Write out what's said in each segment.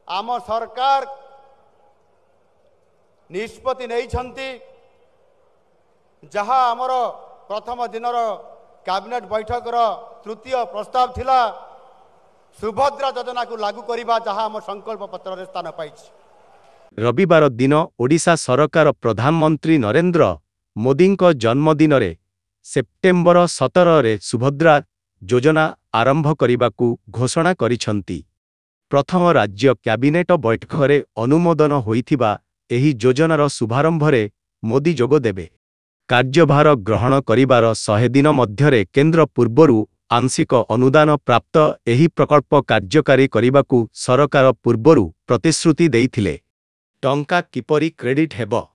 आम सरकार निष्पत्ति नहीं जहाँ आमर प्रथम दिनर कैबिनेट बैठक तृतीय प्रस्ताव थिला सुभद्रा योजना को लागू करने जहाँ आम संकल्प पत्र रे स्थान पाई। रविवार दिन ओडिशा सरकार प्रधानमंत्री नरेंद्र मोदी जन्मदिन रे सेप्टेम्बर 17 रे सुभद्रा योजना आरंभ करने को घोषणा करिसंती। प्रथम राज्य कैबिनेट बैठक रे अनुमोदन होइथिबा एही योजनार शुभारंभ रे मोदी जोग देबे। कार्यभार ग्रहण करिबार 100 दिन मध्यरे केंद्र पूर्वरु आंशिक अनुदान प्राप्त एही प्रकल्प कार्यकारी करिबाकू सरकार पूर्वरु प्रतिश्रुति देइथिले। टंका किपरि क्रेडिट हेबो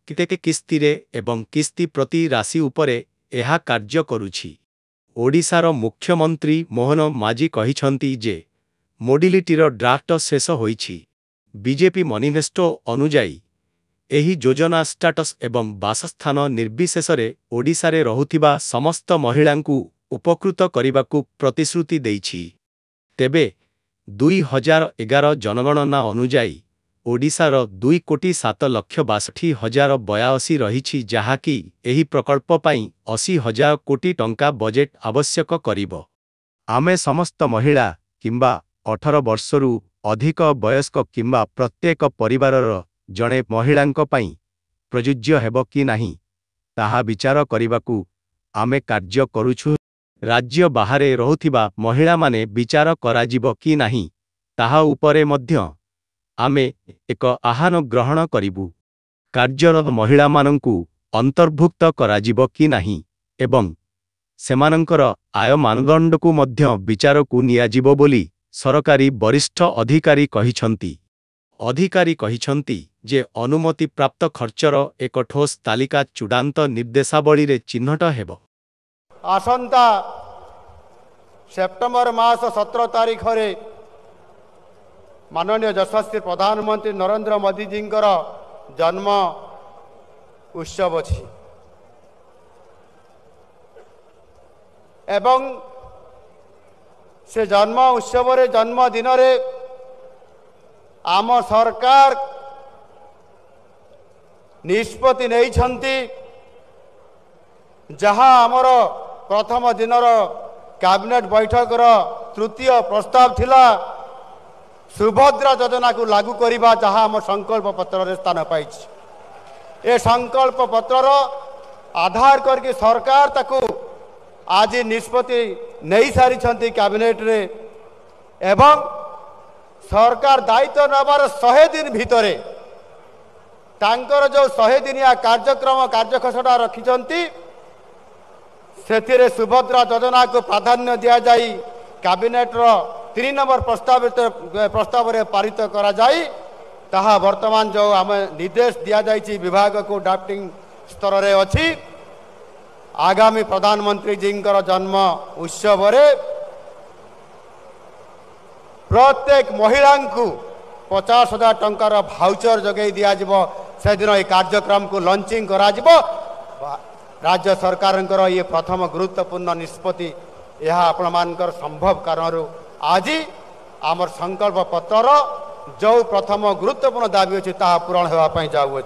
कितेके किस्ती रे एवं किस्ती प्रति राशि उपरे एहा कार्य करुछि। ओडिशार मुख्यमंत्री मोहन माझी कहिछंती जे मोडिलिटीर ड्राफ्ट शेष होइछि। बीजेपी मनिफेस्टो अनुजाई एही योजना स्टाटस एवं बासस्थान निर्विशेषरे ओडिशारे रहुथिबा समस्त महिलांकू उपकृत करिबाकू प्रतिश्रुति देइछि। तेबे 2011 जनगणना अनुजाई ओडिशार 2,07,62,082 रहिछि जहाँकि एही प्रकल्प पाई 80,000 कोटी टंका बजेट आवश्यक करिबो। आमे समस्त महिला किंबा 18 वर्षरु अधिक वयस्क किंबा प्रत्येक परिवारर जणे महिलांक पाई प्रयोज्य हेबो कि नाही ताहा विचार करिबाकू आमे कार्य करूछु। राज्य बाहरे रहुथिबा महिला माने विचार कराजिबो कि नाही ताहा उपरे मध्य आमे एक आह्वान ग्रहण करिबु। कार्यरत महिला मानंकु अंतर्भुक्त कराजिबो कि नाही एवं सेमानंकर आय मानदंडकु मध्य विचारकु नियाजिबो बोली सरकारी वरिष्ठ अधिकारी कहिछंती। अधिकारी कहिछंती जे अनुमति प्राप्त खर्चर एक ठोस तालिका चूड़ांत निर्देशावली रे चिन्हट हेबो। आसंता सेप्टेम्बर मास 17 तारीख रे माननीय यशस्वी प्रधानमंत्री नरेंद्र मोदी जी जन्म उत्सव अछि एवं से जन्म उत्सव रे जन्म दिन रे आम सरकार निष्पत्ति नहीं जहाँ आमर प्रथम दिनर कैबिनेट बैठक तृतीय प्रस्ताव थिला सुभद्रा योजना को लागू करने जहाँ आम संकल्प पत्र रे स्थान पाई। ए संकल्प पत्र आधार करके सरकार ताकू आज निष्पत्ति नहीं सारी कैबिनेट रे एवं सरकार दायित्व नबार 100 दिन भितरे तांकर जो 100 दिनिया कार्यक्रम कार्यखसड़ा रखिछंती सेथिरे सुभद्रा योजना को प्राधान्य दिया जाई कैबिनेट रो 3 नंबर प्रस्ताव रे पारित करा जाई ताहा वर्तमान जो आम निर्देश दिया जाइछि विभाग को ड्राफ्टिंग स्तर रे अछि। आगामी प्रधानमंत्री जी जन्म उत्सव रे प्रत्येक महिला को 50,000 टंकार भाउचर जगै दिया जिवो। से दिन ये कार्यक्रम को लॉन्चिंग करा जिवो। राज्य सरकार ये प्रथम गुरुत्वपूर्ण निष्पत्ति यह आपण मानकर संभव कारण आज आमर संकल्प पत्र जो प्रथम गुरुत्वपूर्ण दाबी अच्छी पूरण होगा जाऊँगी।